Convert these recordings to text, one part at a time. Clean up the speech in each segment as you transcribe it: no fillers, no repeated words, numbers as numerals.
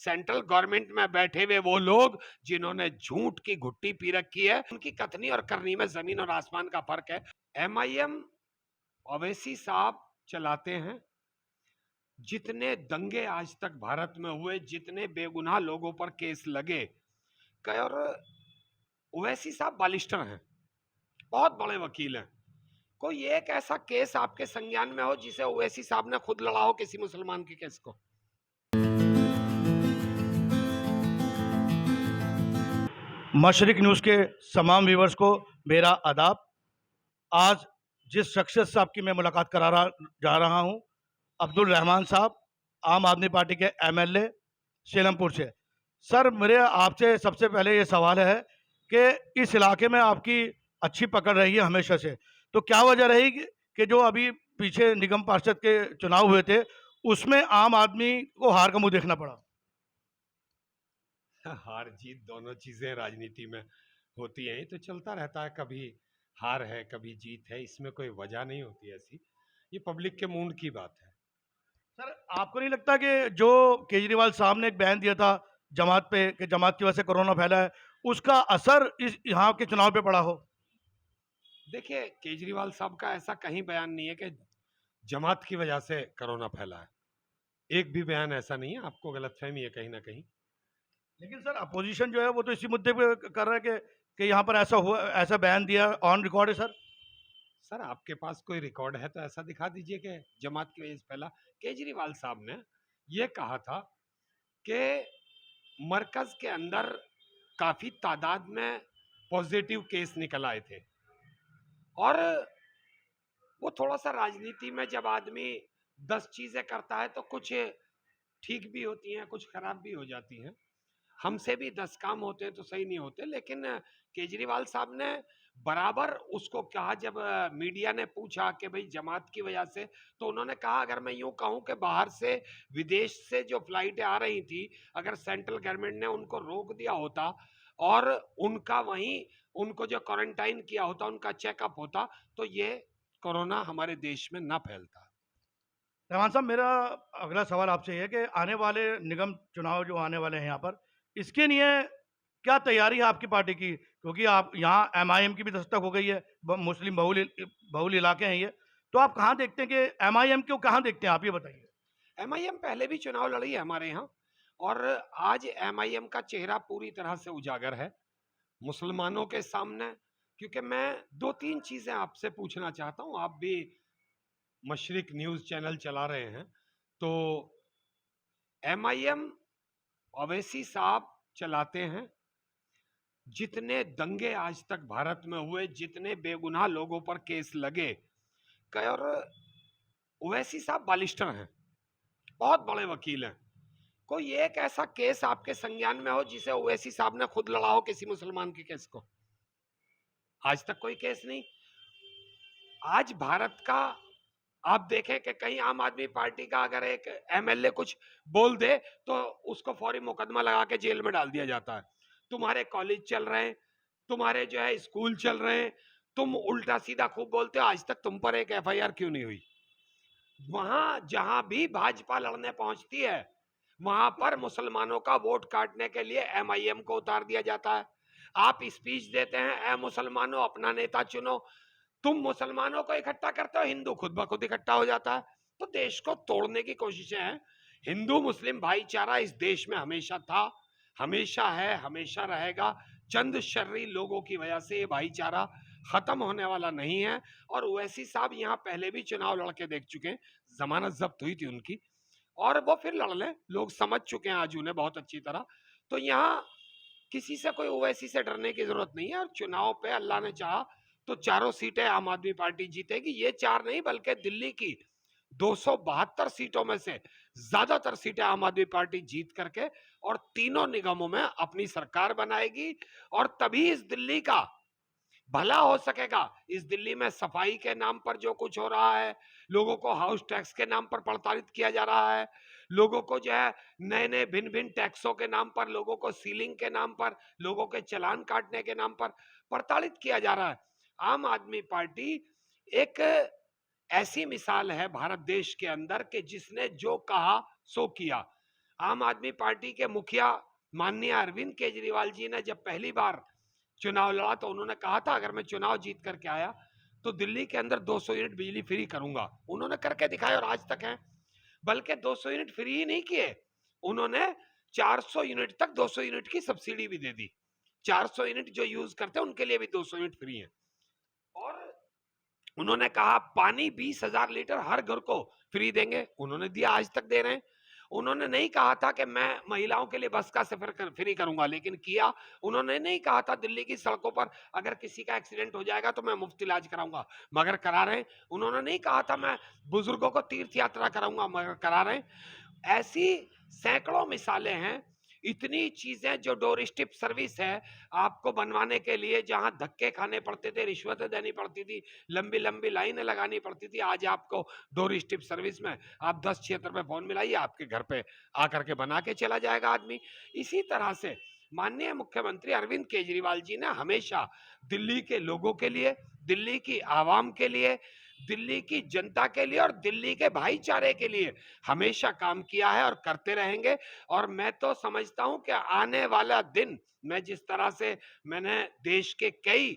Central government में बैठे हुए वो लोग जिन्होंने झूठ की घुट्टी पी रखी है, उनकी कथनी और करनी में जमीन और आसमान का फर्क है। एमआईएम ओवैसी साहब चलाते हैं। जितने दंगे आज तक भारत में हुए, जितने बेगुनाह लोगों पर केस लगे, और ओवैसी साहब बालिस्टर हैं, बहुत बड़े वकील हैं। कोई एक ऐसा केस आपके संज्ञान में हो जिसे ओवैसी साहब ने खुद लड़ा हो किसी मुसलमान के केस को? मशरिक न्यूज़ के तमाम व्यूवर्स को मेरा आदाब। आज जिस शख्सियत से आपकी मैं मुलाकात जा रहा हूं, अब्दुल रहमान साहब, आम आदमी पार्टी के एमएलए सीलमपुर से। सर, मेरे आपसे सबसे पहले ये सवाल है कि इस इलाके में आपकी अच्छी पकड़ रही है हमेशा से, तो क्या वजह रही कि जो अभी पीछे निगम पार्षद के चुनाव हुए थे उसमें आम आदमी को हार का मुंह देखना पड़ा? हार जीत दोनों चीजें राजनीति में होती हैं, तो चलता रहता है। कभी हार है, कभी जीत है, इसमें कोई वजह नहीं होती ऐसी। ये पब्लिक के मूड की बात है। सर, आपको नहीं लगता कि जो केजरीवाल साहब ने एक बयान दिया था जमात पे कि जमात की वजह से कोरोना फैला है, उसका असर इस यहाँ के चुनाव पे पड़ा हो? देखिए, केजरीवाल साहब का ऐसा कहीं बयान नहीं है कि जमात की वजह से कोरोना फैला है। एक भी बयान ऐसा नहीं है। आपको गलतफहमी है कहीं ना कहीं। लेकिन सर, अपोजिशन जो है वो तो इसी मुद्दे पे कर रहा है कि यहाँ पर ऐसा हुआ, ऐसा बयान दिया, ऑन रिकॉर्ड है सर। सर, आपके पास कोई रिकॉर्ड है तो ऐसा दिखा दीजिए कि जमात की वजह से फैला। केजरीवाल साहब ने यह कहा था कि मरकज के अंदर काफी तादाद में पॉजिटिव केस निकल आए थे, और वो थोड़ा सा राजनीति में जब आदमी 10 चीजें करता है तो कुछ ठीक भी होती हैं, कुछ खराब भी हो जाती हैं। हमसे भी 10 काम होते हैं तो सही नहीं होते, लेकिन केजरीवाल साहब ने बराबर उसको कहा। जब मीडिया ने पूछा कि भाई जमात की वजह से, तो उन्होंने कहा अगर मैं यूं कहूं कि बाहर से, विदेश से जो फ्लाइटें आ रही थी, अगर सेंट्रल गवर्नमेंट ने उनको रोक दिया होता और उनका वहीं उनको जो क्वारंटाइन किया होता, उनका चेकअप होता, तो ये कोरोना हमारे देश में ना फैलता। रहमान साहब, मेरा अगला सवाल आपसे ये है कि आने वाले निगम चुनाव जो आने वाले हैं यहाँ पर, इसके लिए क्या तैयारी है आपकी पार्टी की? क्योंकि आप यहाँ एमआईएम की भी दस्तक हो गई है, मुस्लिम बहुल बहुल इलाके हैं ये, तो आप कहाँ देखते हैं कि एमआईएम को कहाँ देखते हैं, आप ये बताइए। एमआईएम पहले भी चुनाव लड़ी है हमारे यहाँ, और आज एमआईएम का चेहरा पूरी तरह से उजागर है मुसलमानों के सामने। क्योंकि मैं 2-3 चीजें आपसे पूछना चाहता हूं। आप भी मशरिक न्यूज चैनल चला रहे हैं, तो एमआईएम ओवैसी साहब चलाते हैं। जितने दंगे आज तक भारत में हुए, जितने बेगुनाह लोगों पर केस लगे, और ओवैसी साहब बालिस्टर हैं, बहुत बड़े वकील हैं। कोई एक ऐसा केस आपके संज्ञान में हो जिसे ओवैसी साहब ने खुद लड़ा हो किसी मुसलमान के केस को? आज तक कोई केस नहीं। आज भारत का आप देखें कि कहीं आम आदमी पार्टी का अगर एक एमएलए कुछ बोल दे तो उसको फौरी मुकदमा लगा के जेल में डाल दिया जाता है। तुम्हारे कॉलेज चल रहे हैं, तुम्हारे जो है स्कूल चल रहे हैं, तुम उल्टा सीधा खूब बोलते हो, आज तक तुम पर एक एफआईआर क्यों नहीं हुई? वहां जहां भी भाजपा लड़ने पहुंचती है, वहां पर मुसलमानों का वोट काटने के लिए एमआईएम को उतार दिया जाता है। आप स्पीच देते हैं, ए मुसलमानों अपना नेता चुनो, तुम मुसलमानों को इकट्ठा करते हो, हिंदू खुद ब खुद इकट्ठा हो जाता है। तो देश को तोड़ने की कोशिशें हैं। हिंदू मुस्लिम भाईचारा इस देश में हमेशा था, हमेशा है, हमेशा रहेगा। चंद शर्री लोगों की वजह से ये भाईचारा खत्म होने वाला नहीं है। और ओवैसी साहब यहाँ पहले भी चुनाव लड़के देख चुके हैं, जमानत जब्त हुई थी उनकी, और वो फिर लड़ लें, लोग समझ चुके हैं आज उन्हें बहुत अच्छी तरह। तो यहाँ किसी से कोई ओवैसी से डरने की जरूरत नहीं है। और चुनाव पे अल्लाह ने चाहा तो चारों सीटें आम आदमी पार्टी जीतेगी। ये चार नहीं, बल्कि दिल्ली की 272 सीटों में से ज्यादातर सीटें आम आदमी पार्टी जीत करके और तीनों निगमों में अपनी सरकार बनाएगी। और तभी इस दिल्ली का भला हो सकेगा। इस दिल्ली में सफाई के नाम पर जो कुछ हो रहा है, लोगों को हाउस टैक्स के नाम पर प्रताड़ित किया जा रहा है, लोगों को जो है नए नए भिन्न भिन्न टैक्सों के नाम पर, लोगों को सीलिंग के नाम पर, लोगों के चालान काटने के नाम पर प्रताड़ित किया जा रहा है। आम आदमी पार्टी एक ऐसी मिसाल है भारत देश के अंदर कि जिसने जो कहा सो किया। आम आदमी पार्टी के मुखिया माननीय अरविंद केजरीवाल जी ने जब पहली बार चुनाव लड़ा तो उन्होंने कहा था अगर मैं चुनाव जीत करके आया तो दिल्ली के अंदर 200 यूनिट बिजली फ्री करूंगा। उन्होंने करके दिखाया और आज तक है। बल्कि 200 यूनिट फ्री ही नहीं किए, उन्होंने 400 यूनिट तक 200 यूनिट की सब्सिडी भी दे दी। 400 यूनिट जो यूज करते हैं उनके लिए भी 200 यूनिट फ्री है। और उन्होंने कहा पानी 20,000 लीटर हर घर को फ्री देंगे, उन्होंने दिया, आज तक दे रहे हैं। उन्होंने नहीं कहा था कि मैं महिलाओं के लिए बस का सफर फ्री करूंगा, लेकिन किया। उन्होंने नहीं कहा था दिल्ली की सड़कों पर अगर किसी का एक्सीडेंट हो जाएगा तो मैं मुफ्त इलाज कराऊंगा, मगर करा रहे हैं। उन्होंने नहीं कहा था मैं बुजुर्गों को तीर्थ यात्रा कराऊंगा, मगर करा रहे हैं। ऐसी सैकड़ों मिसालें हैं। इतनी चीजें जो डोर स्टेप सर्विस है आपको बनवाने के लिए, जहां धक्के खाने पड़ते थे, रिश्वतें देनी पड़ती थी, लंबी लंबी लाइनें लगानी पड़ती थी, आज आपको डोर स्टेप सर्विस में आप 1076 पे फोन मिलाइए, आपके घर पे आकर के बना के चला जाएगा आदमी। इसी तरह से माननीय मुख्यमंत्री अरविंद केजरीवाल जी ने हमेशा दिल्ली के लोगों के लिए, दिल्ली की आवाम के लिए, दिल्ली की जनता के लिए और दिल्ली के भाईचारे के लिए हमेशा काम किया है और करते रहेंगे। और मैं तो समझता हूं कि आने वाला दिन, मैं जिस तरह से मैंने देश के कई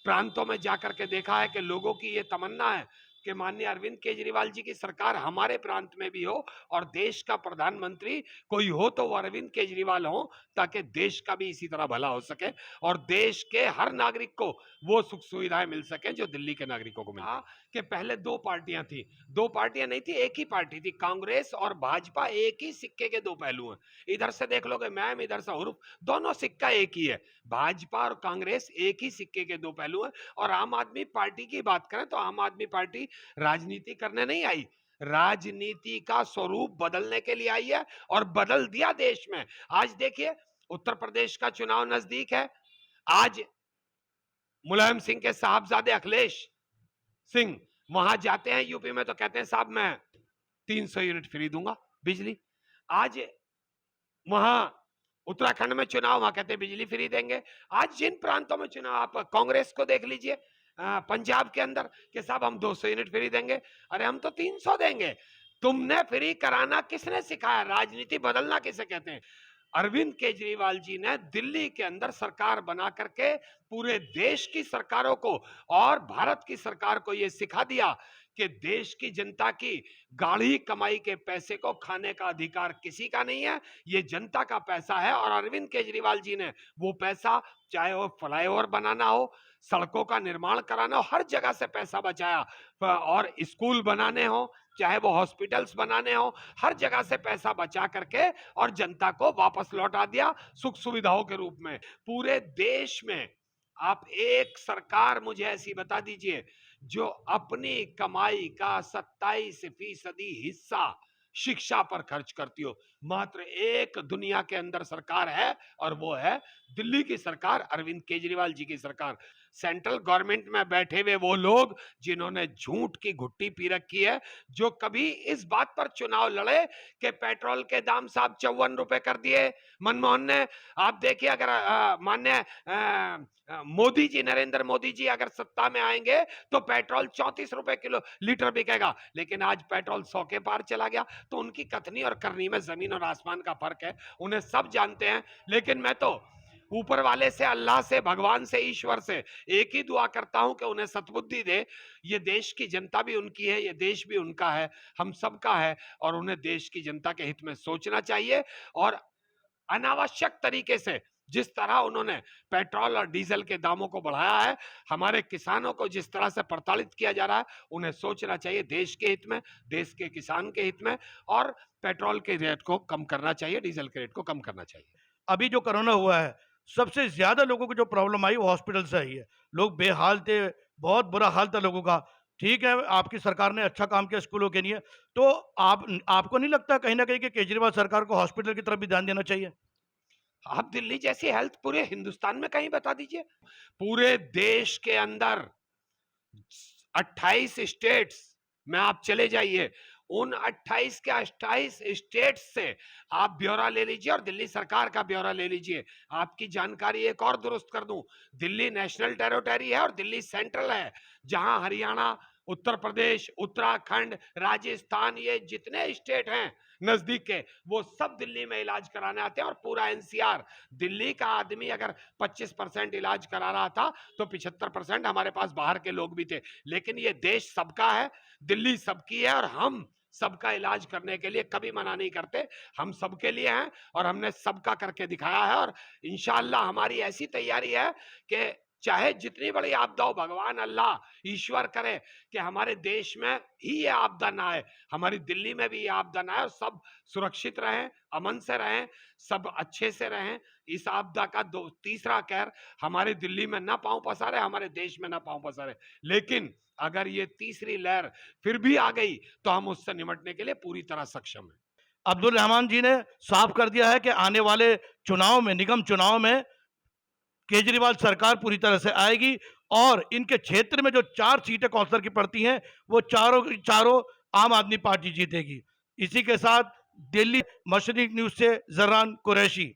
प्रांतों में जाकर के देखा है कि लोगों की ये तमन्ना है कि माननीय अरविंद केजरीवाल जी की सरकार हमारे प्रांत में भी हो और देश का प्रधानमंत्री कोई हो तो वो अरविंद केजरीवाल हो, ताकि देश का भी इसी तरह भला हो सके और देश के हर नागरिक को वो सुख सुविधाएं मिल सके जो दिल्ली के नागरिकों को मिलती है। कि पहले दो पार्टियां थी, दो पार्टियां नहीं थी, एक ही पार्टी थी। कांग्रेस और भाजपा एक ही सिक्के के दो पहलू हैं। इधर से देख लोगे मैम, इधर से हुरूफ, दोनों सिक्का एक ही है। भाजपा और कांग्रेस एक ही सिक्के के दो पहलू हैं। और आम आदमी पार्टी की बात करें तो आम आदमी पार्टी राजनीति करने नहीं आई, राजनीति का स्वरूप बदलने के लिए आई है और बदल दिया देश में। आज देखिए उत्तर प्रदेश का चुनाव नजदीक है। आज मुलायम सिंह के साहबजादे अखिलेश सिंह वहां जाते हैं यूपी में तो कहते हैं साहब मैं 300 यूनिट फ्री दूंगा बिजली। आज वहां उत्तराखंड में चुनाव, वहां कहते हैं बिजली फ्री देंगे। आज जिन प्रांतों में चुनाव, आप कांग्रेस को देख लीजिए, पंजाब के अंदर कि साहब हम 200 यूनिट फ्री देंगे, अरे हम तो 300 देंगे। तुमने फ्री कराना किसने सिखाया? राजनीति बदलना किसे कहते हैं? अरविंद केजरीवाल जी ने दिल्ली के अंदर सरकार बना करके पूरे देश की सरकारों को और भारत की सरकार को यह सिखा दिया कि देश की जनता की गाढ़ी कमाई के पैसे को खाने का अधिकार किसी का नहीं है, ये जनता का पैसा है। और अरविंद केजरीवाल जी ने वो पैसा, चाहे वो फ्लाईओवर बनाना हो, सड़कों का निर्माण कराना हो, हर जगह से पैसा बचाया। और स्कूल बनाने हो, चाहे वो हॉस्पिटल्स बनाने हो, हर जगह से पैसा बचा करके और जनता को वापस लौटा दिया सुख सुविधाओं के रूप में। पूरे देश में आप एक सरकार मुझे ऐसी बता दीजिए जो अपनी कमाई का 27% हिस्सा शिक्षा पर खर्च करती हो। मात्र एक दुनिया के अंदर सरकार है और वो है दिल्ली की सरकार, अरविंद केजरीवाल जी की सरकार। सेंट्रल गवर्नमेंट में बैठे हुए वो लोग जिन्होंने झूठ की घुट्टी पी रखी है, जो कभी इस बात पर चुनाव लड़े कि पेट्रोल के दाम साहब 54 रुपए कर दिए मनमोहन ने। आप देखिए अगर मान्य मोदी जी, नरेंद्र मोदी जी अगर सत्ता में आएंगे तो पेट्रोल 34 रुपए किलो लीटर बिकेगा, लेकिन आज पेट्रोल 100 के पार चला गया। तो उनकी कथनी और करनी में जमीन और आसमान का फर्क है, उन्हें सब जानते हैं। लेकिन मैं तो ऊपर वाले से, अल्लाह से, भगवान से, ईश्वर से एक ही दुआ करता हूं कि उन्हें सद्बुद्धि दे। ये देश की जनता भी उनकी है, ये देश भी उनका है, हम सबका है, और उन्हें देश की जनता के हित में सोचना चाहिए। और अनावश्यक तरीके से जिस तरह उन्होंने पेट्रोल और डीजल के दामों को बढ़ाया है, हमारे किसानों को जिस तरह से प्रताड़ित किया जा रहा है, उन्हें सोचना चाहिए देश के हित में, देश के किसान के हित में। और पेट्रोल के रेट को कम करना चाहिए, डीजल के रेट को कम करना चाहिए। अभी जो कोरोना हुआ है, सबसे ज्यादा लोगों को जो प्रॉब्लम आई वो हॉस्पिटल से आई है। लोग बेहाल थे, बहुत बुरा हाल था लोगों का। ठीक है, आपकी सरकार ने अच्छा काम किया स्कूलों के लिए, तो आपको नहीं लगता कहीं ना कहीं कि केजरीवाल सरकार को हॉस्पिटल की तरफ भी ध्यान देना चाहिए? आप दिल्ली जैसी हेल्थ पूरे हिंदुस्तान में कहीं बता दीजिए। पूरे देश के अंदर 28 स्टेट्स में आप चले जाइए, उन 28 के 28 स्टेट्स से आप ब्यौरा ले लीजिए और दिल्ली सरकार का ब्यौरा ले लीजिए। आपकी जानकारी एक और दुरुस्त कर दूं, दिल्ली नेशनल टेरिटरी है और दिल्ली सेंट्रल है। जहां हरियाणा, उत्तर प्रदेश, उत्तराखंड, राजस्थान, ये जितने स्टेट हैं, नजदीक के, वो सब दिल्ली में इलाज कराने आते हैं। और पूरा एनसीआर, दिल्ली का आदमी अगर 25% इलाज करा रहा था तो 75% हमारे पास बाहर के लोग भी थे। लेकिन ये देश सबका है, दिल्ली सबकी है, और हम सबका इलाज करने के लिए कभी मना नहीं करते। हम सबके लिए हैं और हमने सबका करके दिखाया है। और इंशाअल्लाह हमारी ऐसी तैयारी है कि चाहे जितनी बड़ी आपदा हो, भगवान अल्लाह ईश्वर करे कि हमारे देश में ही ये आपदा ना आए, हमारी दिल्ली में भी ये आपदा ना आए, और सब सुरक्षित रहें, अमन से रहें, सब अच्छे से रहें। इस आपदा का तीसरा कहर हमारे दिल्ली में ना पांव पसारे, हमारे देश में ना पांव पसारे। लेकिन अगर ये तीसरी लहर फिर भी आ गई तो हम उससे निपटने के लिए पूरी तरह सक्षम हैं। अब्दुल रहमान जी ने साफ कर दिया है कि आने वाले चुनाव में, निगम चुनाव में केजरीवाल सरकार पूरी तरह से आएगी और इनके क्षेत्र में जो 4 सीटें काउंसलर की पड़ती हैं वो चारों की चारों आम आदमी पार्टी जीतेगी। इसी के साथ दिल्ली मशरिक न्यूज से जर्रान कुरैशी।